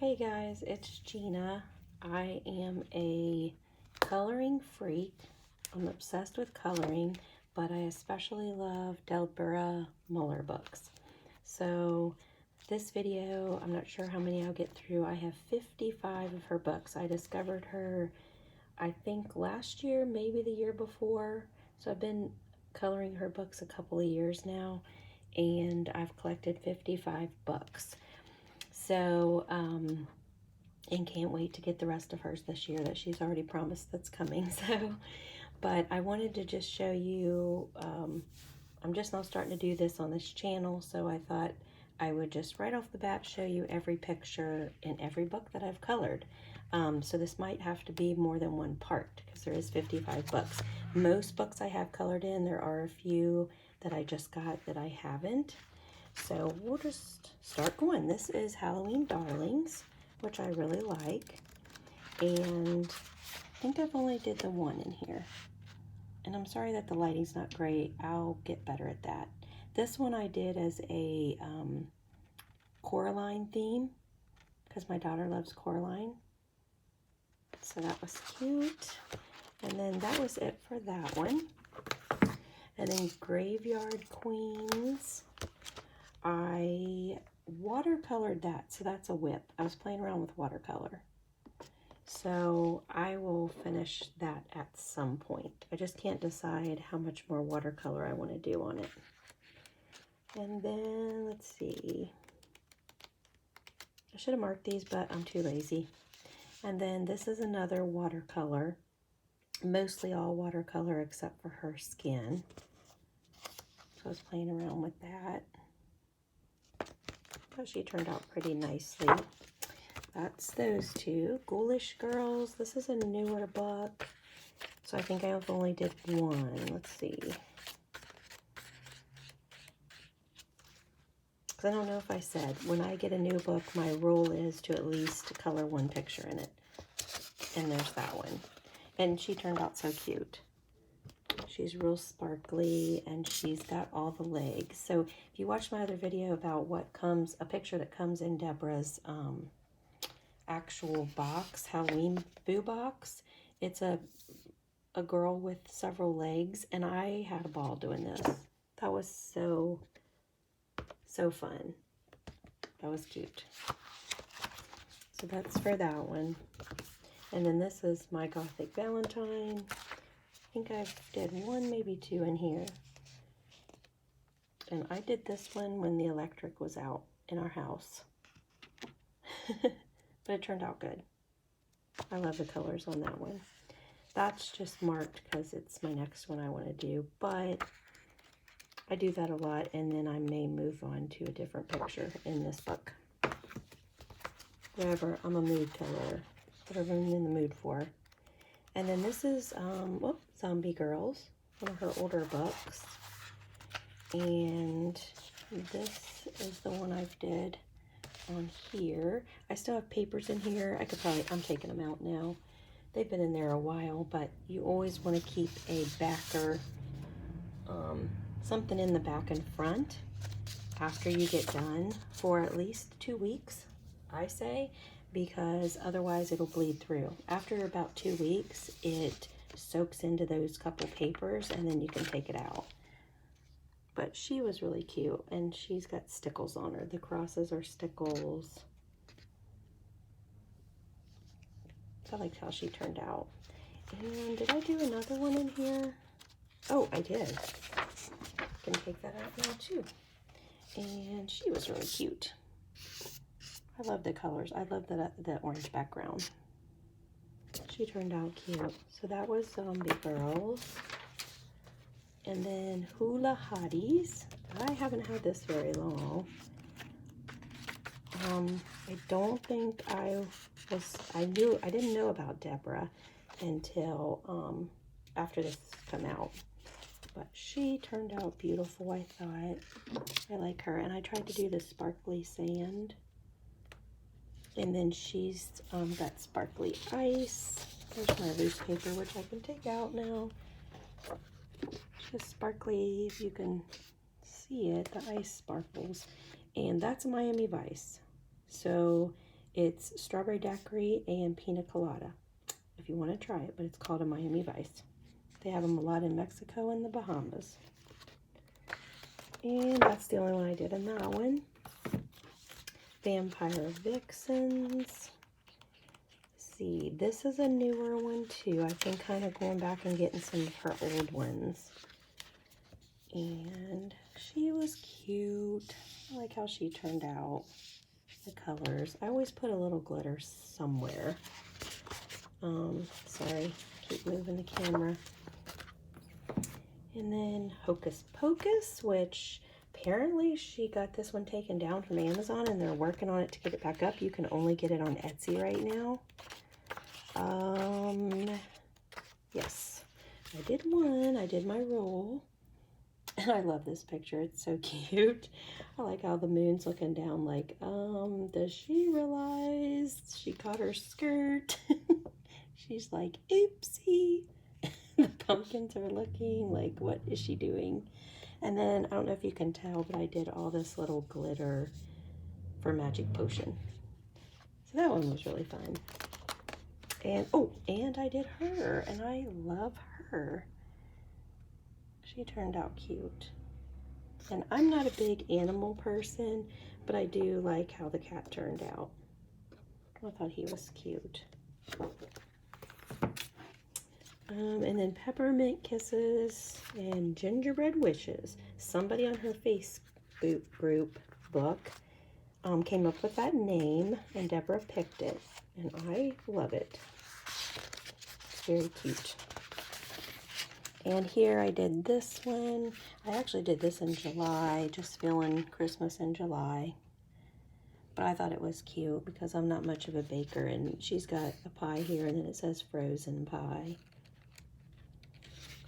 Hey guys, it's Gina. I am a coloring freak. I'm obsessed with coloring, but I especially love Deborah Muller books. So this video, I'm not sure how many I'll get through. I have 55 of her books. I discovered her, I think last year, maybe the year before. So I've been coloring her books a couple of years now, and I've collected 55 books. So, and can't wait to get the rest of hers this year that she's already promised that's coming. So, but I wanted to just show you, I'm just now starting to do this on this channel, so I thought I would just right off the bat show you every picture in every book that I've colored. So this might have to be more than one part because there is 55 books. Most books I have colored in. There are a few that I just got that I haven't. So we'll just start going. This is Halloween Darlings, which I really like. And I think I've only did the one in here. And I'm sorry that the lighting's not great. I'll get better at that. This one I did as a Coraline theme because my daughter loves Coraline. So that was cute. And then that was it for that one. And then Graveyard Queens. I watercolored that, so that's a whip. I was playing around with watercolor. So I will finish that at some point. I just can't decide how much more watercolor I want to do on it. And then, let's see. I should have marked these, but I'm too lazy. And then this is another watercolor. Mostly all watercolor except for her skin. So I was playing around with that. She turned out pretty nicely. That's those two. Ghoulish Girls. This is a newer book. So I think I've only did one. Let's see. Because I don't know if I said, when I get a new book, my rule is to at least color one picture in it. And there's that one. And she turned out so cute. She's real sparkly and she's got all the legs. So if you watch my other video about what comes, a picture that comes in Deborah's actual box, Halloween Boo box, it's a girl with several legs, and I had a ball doing this. That was so fun. That was cute. So that's for that one. And then this is My Gothic Valentine. I think I did one, maybe two in here. And I did this one when the electric was out in our house. But it turned out good. I love the colors on that one. That's just marked because it's my next one I want to do. But I do that a lot, and then I may move on to a different picture in this book. Whatever, I'm a mood colorer. Whatever I'm in the mood for. And then this is Zombie Girls, one of her older books. And this is the one I've did on here. I still have papers in here. I'm taking them out now. They've been in there a while, but you always want to keep a backer, something in the back and front after you get done for at least 2 weeks, I say, because otherwise it'll bleed through. After about 2 weeks, it soaks into those couple papers and then you can take it out. But she was really cute, and she's got stickles on her. The crosses are stickles. I liked how she turned out. And did I do another one in here? Oh, I did. I can take that out now too. And she was really cute. I love the colors. I love the orange background. She turned out cute. So that was Zombie Girls. And then Hula Hotties. I haven't had this very long. I don't think I didn't know about Deborah until after this come out. But she turned out beautiful, I thought. I like her. And I tried to do the sparkly sand. And then she's got sparkly ice. There's my loose paper, which I can take out now. Just sparkly, if you can see it, the ice sparkles. And that's Miami Vice. So It's strawberry daiquiri and pina colada, if you want to try it, but it's called a Miami Vice. They have them a lot in Mexico and the Bahamas. And that's the only one I did in that one. Vampire Vixens. See, this is a newer one too. I've been kind of going back and getting some of her old ones. And she was cute. I like how she turned out. The colors. I always put a little glitter somewhere. Sorry, keep moving the camera. And then Hocus Pocus, which apparently she got this one taken down from Amazon and they're working on it to get it back up. You can only get it on Etsy right now. Yes, I did one. I did my roll. And I love this picture. It's so cute. I like how the moon's looking down like, does she realize she caught her skirt? She's like, oopsie. The pumpkins are looking like, what is she doing? And then, I don't know if you can tell, but I did all this little glitter for Magic Potion. So that one was really fun. And, oh, and I did her, and I love her. She turned out cute. And I'm not a big animal person, but I do like how the cat turned out. I thought he was cute. And then Peppermint Kisses and Gingerbread Wishes. Somebody on her Facebook group book came up with that name, and Deborah picked it. And I love it. It's very cute. And here I did this one. I actually did this in July, just feeling Christmas in July. But I thought it was cute because I'm not much of a baker, and she's got a pie here, and then it says frozen pie.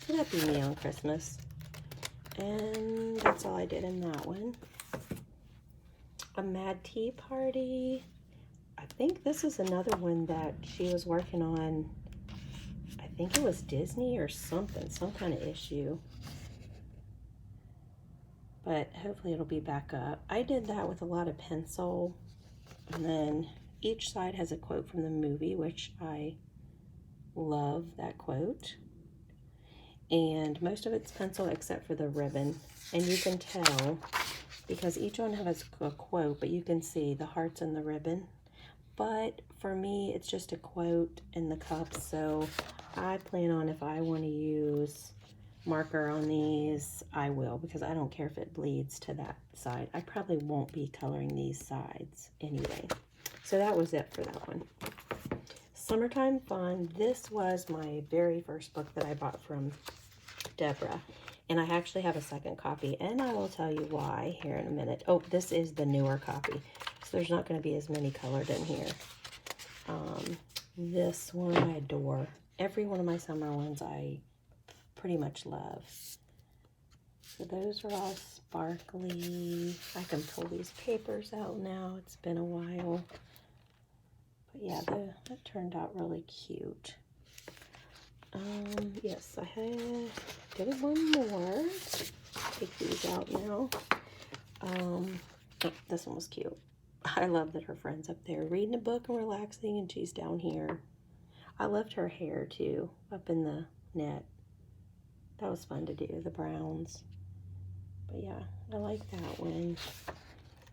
So that'd be me on Christmas. And that's all I did in that one. A Mad Tea Party. I think this is another one that she was working on. I think it was Disney or something, some kind of issue. But hopefully it'll be back up. I did that with a lot of pencil. And then each side has a quote from the movie, which I love that quote. And most of it's pencil except for the ribbon. And you can tell because each one has a quote, but you can see the hearts in the ribbon. But for me, it's just a quote in the cups, so I plan on, if I want to use marker on these, I will, because I don't care if it bleeds to that side. I probably won't be coloring these sides anyway. So that was it for that one. Summertime Fun. This was my very first book that I bought from Deborah. And I actually have a second copy, and I will tell you why here in a minute. Oh, this is the newer copy, so there's not going to be as many colored in here. This one I adore. Every one of my summer ones I pretty much love. So those are all sparkly. I can pull these papers out now. It's been a while. But yeah, that turned out really cute. Yes, I did one more. Take these out now. Oh, this one was cute. I love that her friend's up there reading a book and relaxing, and she's down here. I loved her hair too, up in the net. That was fun to do, the browns. But yeah, I like that one.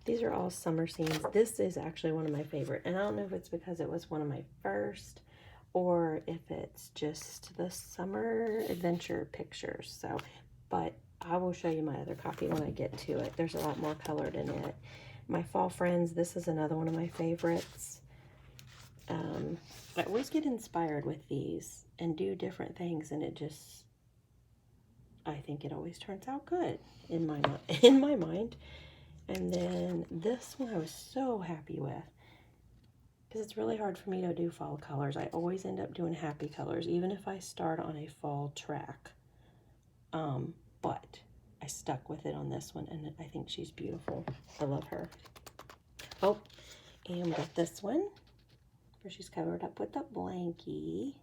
These are all summer scenes. This is actually one of my favorite, and I don't know if it's because it was one of my first or if it's just the summer adventure pictures. So, but I will show you my other copy when I get to it. There's a lot more colored in it. My Fall Friends, this is another one of my favorites. I always get inspired with these and do different things, and it just, I think it always turns out good in my mind. And then this one I was so happy with, because it's really hard for me to do fall colors. I always end up doing happy colors, even if I start on a fall track. But I stuck with it on this one, and I think she's beautiful. I love her. Oh, and we got this one, where she's covered up with a blankie.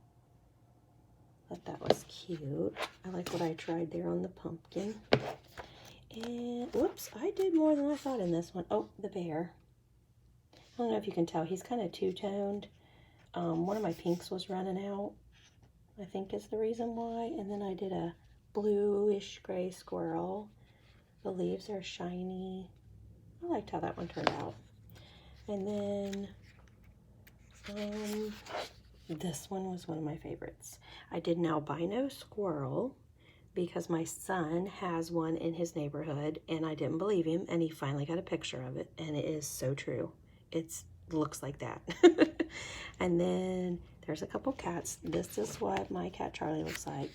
Thought that was cute. I like what I tried there on the pumpkin. And, whoops, I did more than I thought in this one. Oh, the bear. don't know if you can tell, he's kind of two-toned. One of my pinks was running out, I think is the reason why. And then I did a bluish gray squirrel. The leaves are shiny. I liked how that one turned out. And then this one was one of my favorites. I did an albino squirrel because my son has one in his neighborhood and I didn't believe him, and he finally got a picture of it, and it is so true. It looks like that. And then there's a couple cats. This is what my cat Charlie looks like.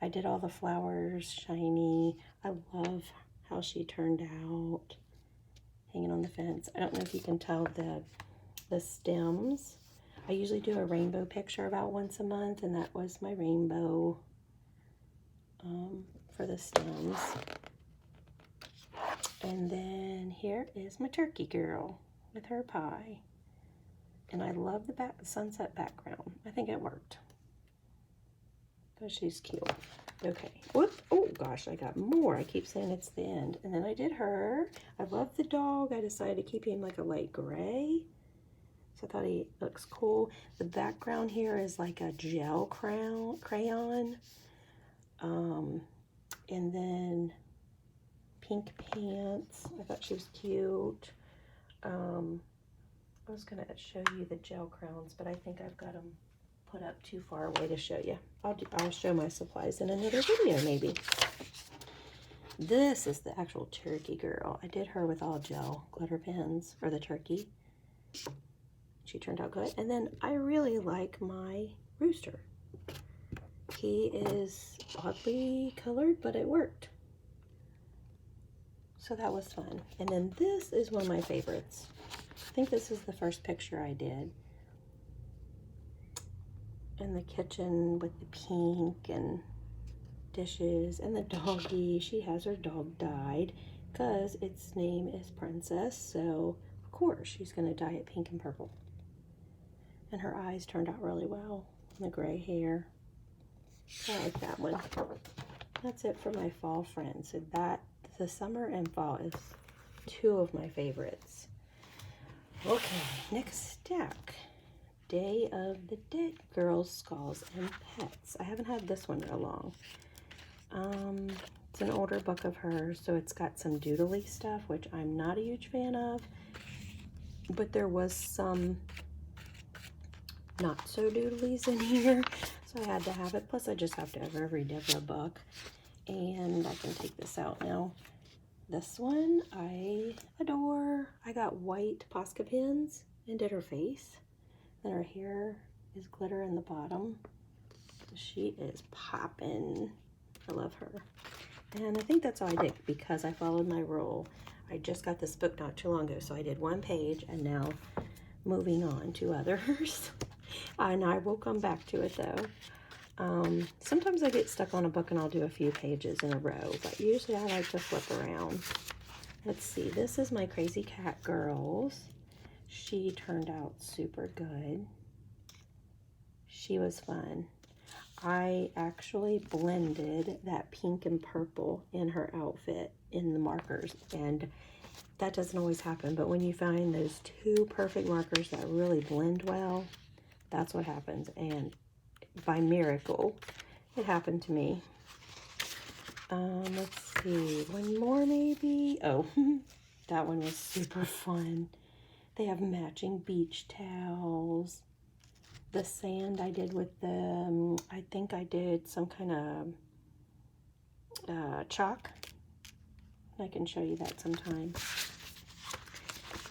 I did all the flowers shiny. I love how she turned out hanging on the fence. I don't know if you can tell the stems. I usually do a rainbow picture about once a month, and that was my rainbow for the stems. And then here is my turkey girl with her pie. And I love the sunset background. I think it worked. Because she's cute. Okay. Whoop. Oh gosh, I got more. I keep saying it's the end. And then I did her. I love the dog. I decided to keep him like a light gray. So I thought he looks cool. The background here is like a gel crayon. And then pink pants. I thought she was cute. I was going to show you the gel crowns, but I think I've got them put up too far away to show you. I'll show my supplies in another video maybe. This is the actual turkey girl. I did her with all gel glitter pens for the turkey. She turned out good. And then I really like my rooster. He is oddly colored, but it worked. So that was fun. And then this is one of my favorites. I think this is the first picture I did. In the kitchen with the pink and dishes and the doggy. She has her dog dyed because its name is Princess. So of course she's going to dye it pink and purple. And her eyes turned out really well. And the gray hair. I like that one. That's it for my fall friends. So the summer and fall is two of my favorites. Okay, next stack. Day of the Dead, Girls, Skulls, and Pets. I haven't had this one real long. It's an older book of hers, so it's got some doodly stuff, which I'm not a huge fan of. But there was some not so doodlies in here, so I had to have it. Plus, I just have to have every Deborah book. And I can take this out now. This one I adore. I got white Posca pins and did her face. Then her hair is glitter in the bottom. She is popping. I love her. And I think that's all I did because I followed my rule. I just got this book not too long ago, so I did one page and now moving on to others. And I will come back to it though. Sometimes I get stuck on a book and I'll do a few pages in a row, but usually I like to flip around. Let's see, this is my Crazy Cat Girls. She turned out super good. She was fun. I actually blended that pink and purple in her outfit in the markers, and that doesn't always happen, but when you find those two perfect markers that really blend well, that's what happens. And by miracle, it happened to me. Let's see, one more maybe. Oh, that one was super fun. They have matching beach towels. The sand I did with the, I think I did some kind of chalk. I can show you that sometime.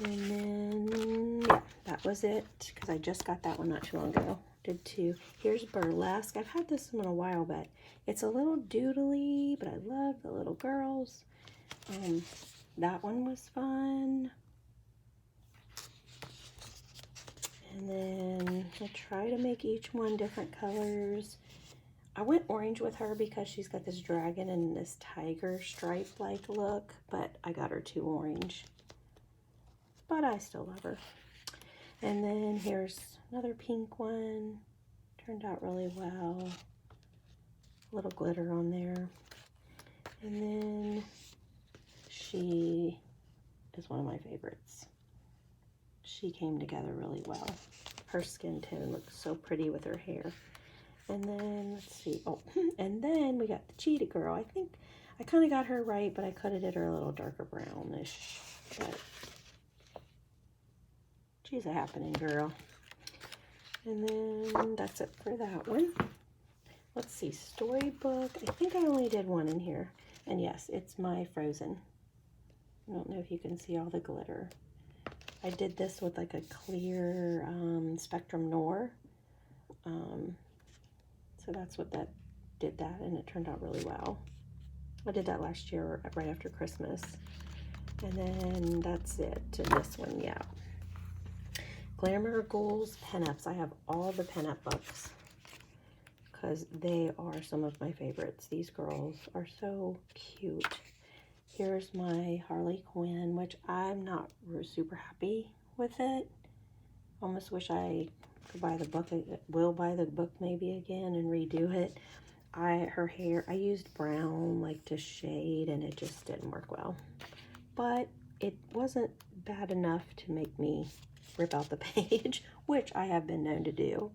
And then, yeah, that was it, because I just got that one not too long ago. Did two. Here's Burlesque. I've had this one a while, but it's a little doodly, but I love the little girls. That one was fun. And then I try to make each one different colors. I went orange with her because she's got this dragon and this tiger stripe-like look, but I got her too orange. But I still love her. And then here's another pink one. Turned out really well. A little glitter on there. And then she is one of my favorites. she came together really well. Her skin tone looks so pretty with her hair. And then, let's see, oh, and then we got the Cheetah Girl. I think I kind of got her right, but I could have did her a little darker brownish. But she's a happening girl. And then that's it for that one. Let's see, storybook. I think I only did one in here. And yes, it's my Frozen. I don't know if you can see all the glitter. I did this with like a clear Spectrum Noir. So that's what that did that, and it turned out really well. I did that last year right after Christmas. And then that's it to this one, yeah. Glamour Goals Pen-Ups. I have all the pen-up books because they are some of my favorites. These girls are so cute. Here's my Harley Quinn, which I'm not super happy with it. Almost wish I could buy the book. I will buy the book maybe again and redo it. Her hair, I used brown like to shade, and it just didn't work well. But it wasn't bad enough to make me rip out the page, which I have been known to do.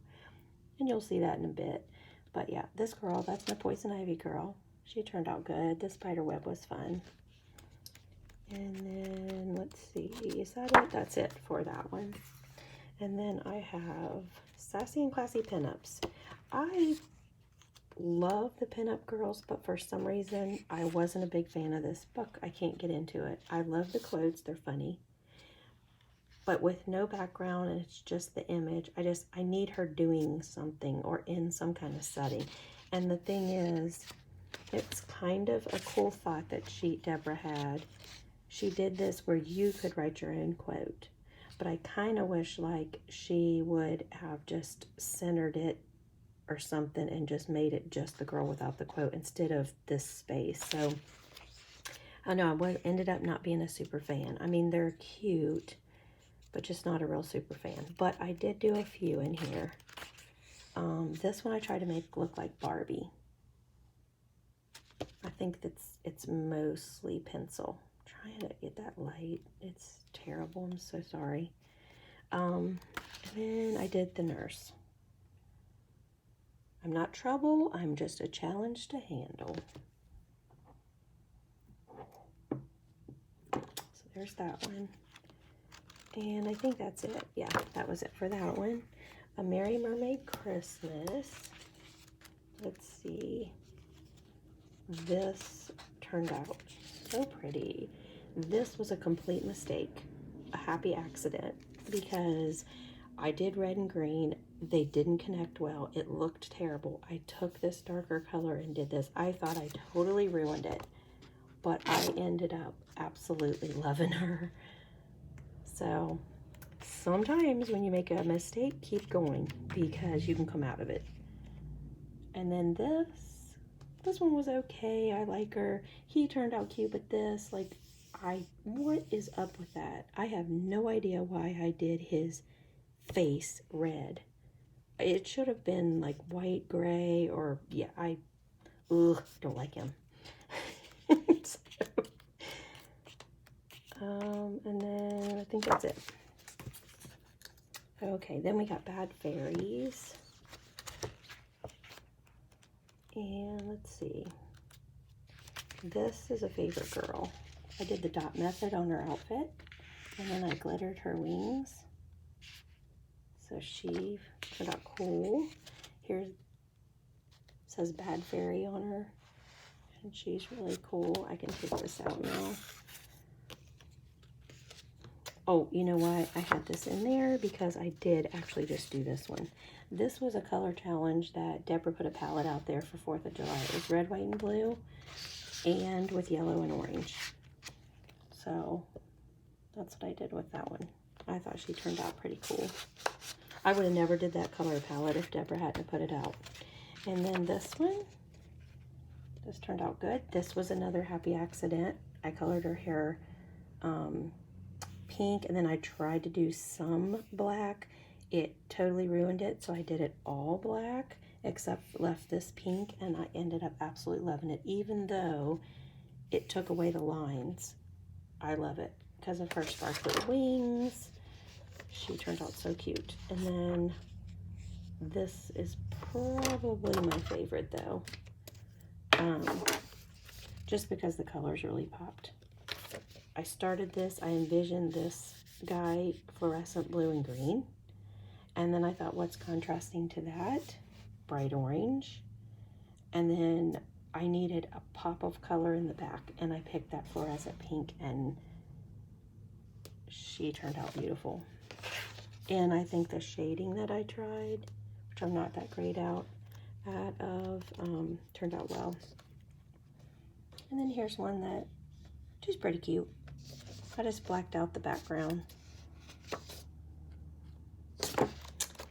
And you'll see that in a bit. But yeah, this girl, that's my Poison Ivy girl. She turned out good. The spider web was fun. And then, let's see, is that it? That's it for that one. And then I have Sassy and Classy Pinups. I love the pinup girls, but for some reason, I wasn't a big fan of this book. I can't get into it. I love the quotes. They're funny. But with no background and it's just the image, I need her doing something or in some kind of setting. And the thing is, it's kind of a cool thought that Deborah had. She did this where you could write your own quote. But I kind of wish like she would have just centered it or something and just made it just the girl without the quote instead of this space. So I know I ended up not being a super fan. I mean, they're cute, but just not a real super fan. But I did do a few in here. This one I tried to make look like Barbie. I think it's mostly pencil. I'm trying to get that light. It's terrible. I'm so sorry. And then I did the nurse. I'm not trouble. I'm just a challenge to handle. So there's that one. And I think that's it. Yeah, that was it for that one. A Merry Mermaid Christmas. Let's see. This turned out so pretty. This was a complete mistake, a happy accident, because I did red and green. They didn't connect well. It looked terrible. I took this darker color and did this. I thought I totally ruined it, but I ended up absolutely loving her. So sometimes when you make a mistake, keep going because you can come out of it. And then this one was okay. I like her. He turned out cute, but this, like, what is up with that? I have no idea why I did his face red. It should have been like white, gray, or yeah, don't like him. And then I think that's it. Okay, then we got Bad Fairies. And let's see. This is a favorite girl. I did the dot method on her outfit, and then I glittered her wings. So she turned out cool. Here says Bad Fairy on her, and she's really cool. I can take this out now. Oh, you know what? I had this in there because I did actually just do this one. This was a color challenge that Deborah put a palette out there for 4th of July. It was red, white, and blue, and with yellow and orange. So that's what I did with that one. I thought she turned out pretty cool. I would have never did that color palette if Deborah hadn't put it out. And then this one, this turned out good. This was another happy accident. I colored her hair pink, and then I tried to do some black. It totally ruined it, so I did it all black, except left this pink, and I ended up absolutely loving it, even though it took away the lines. I love it because of her sparkly wings. She turned out so cute. And then this is probably my favorite though. Just because the colors really popped. I started this, I envisioned this guy fluorescent blue and green. And then I thought, what's contrasting to that? Bright orange. And then I needed a pop of color in the back, and I picked that fluorescent pink, and she turned out beautiful. And I think the shading that I tried, which I'm not that great out of, turned out well. And then here's one that, she's pretty cute. I just blacked out the background.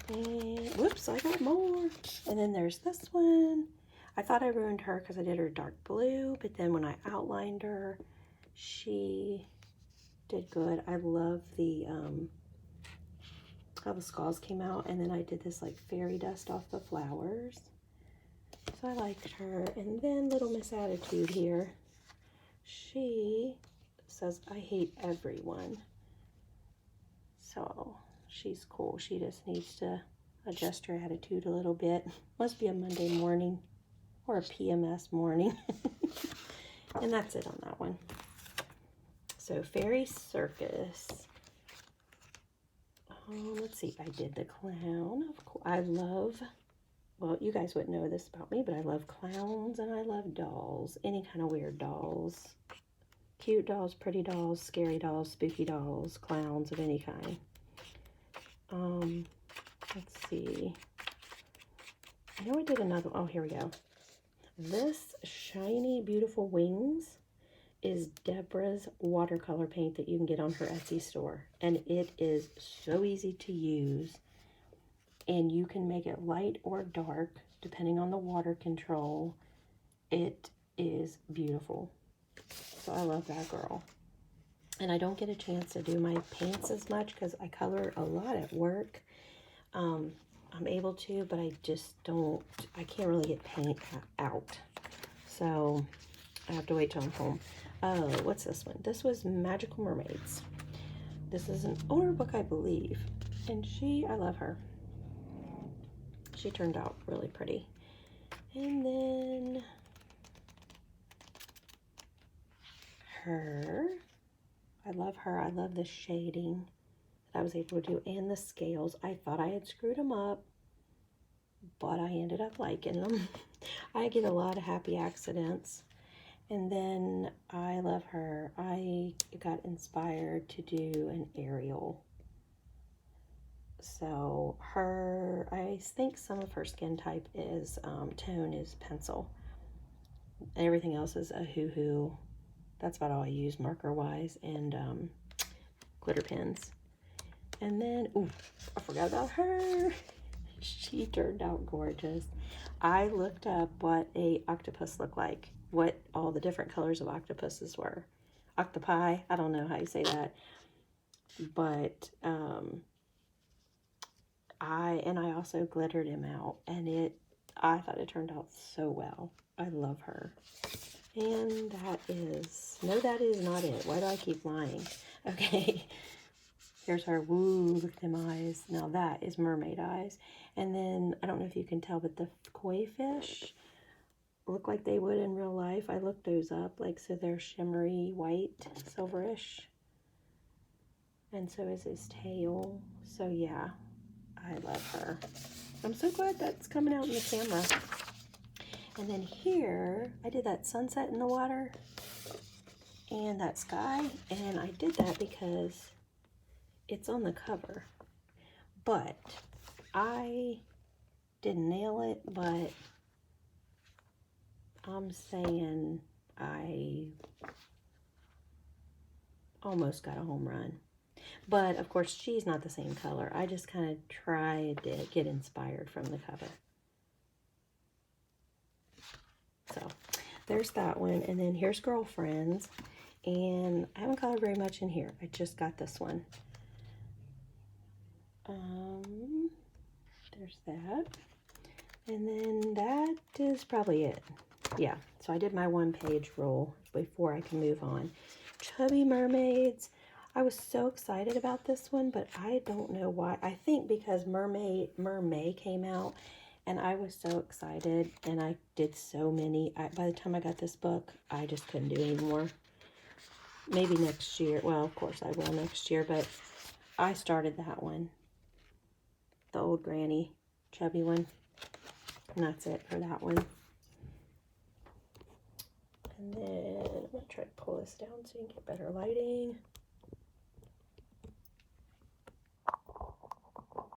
And whoops, I got more. And then there's this one. I thought I ruined her because I did her dark blue, but then when I outlined her, she did good. I love the how the skulls came out, and then I did this like fairy dust off the flowers. So I liked her. And then little Miss Attitude here. She says, I hate everyone. So she's cool. She just needs to adjust her attitude a little bit. Must be a Monday morning or a PMS morning. And that's it on that one. So Fairy Circus. Let's see. I did the clown. Of course, I love, well, you guys wouldn't know this about me, but I love clowns and I love dolls. Any kind of weird dolls. Cute dolls, pretty dolls, scary dolls, spooky dolls, clowns of any kind. Let's see. I know I did another, oh, here we go. This shiny, beautiful wings is Deborah's watercolor paint that you can get on her Etsy store. And it is so easy to use. And you can make it light or dark, depending on the water control. It is beautiful. So I love that girl. And I don't get a chance to do my paints as much because I color a lot at work. I'm able to, but I just don't, I can't really get paint out. So I have to wait till I'm home. Oh, what's this one? This was Magical Mermaids. This is an older book, I believe. And I love her. She turned out really pretty. And then her. I love her. I love the shading that I was able to do and the scales. I thought I had screwed them up, but I ended up liking them. I get a lot of happy accidents. And then I love her. I got inspired to do an Ariel. So her, I think some of her skin type is, tone is pencil. Everything else is a hoo-hoo. That's about all I use marker-wise, and glitter pens. And then, ooh, I forgot about her. She turned out gorgeous. I looked up what a octopus looked like, what all the different colors of octopuses were. Octopi, I don't know how you say that. But I also glittered him out, and I thought it turned out so well. I love her. And that is not it. Why do I keep lying? Okay. Here's her. Woo, look at them eyes. Now that is mermaid eyes. And then, I don't know if you can tell, but the koi fish look like they would in real life. I looked those up, like, so they're shimmery white, silverish. And so is his tail. So yeah, I love her. I'm so glad that's coming out in the camera. And then here, I did that sunset in the water and that sky. And I did that because it's on the cover. But I didn't nail it, but I'm saying I almost got a home run. But, of course, she's not the same color. I just kind of tried to get inspired from the cover. So, there's that one. And then here's Girlfriends. And I haven't colored very much in here. I just got this one. There's that. And then that is probably it. Yeah, so I did my one-page rule before I can move on. Chubby Mermaids. I was so excited about this one, but I don't know why. I think because Mermaid came out, and I was so excited, and I did so many. By the time I got this book, I just couldn't do any more. Maybe next year. Well, of course I will next year, but I started that one. The old granny, chubby one. And that's it for that one. And then I'm going to try to pull this down so you can get better lighting.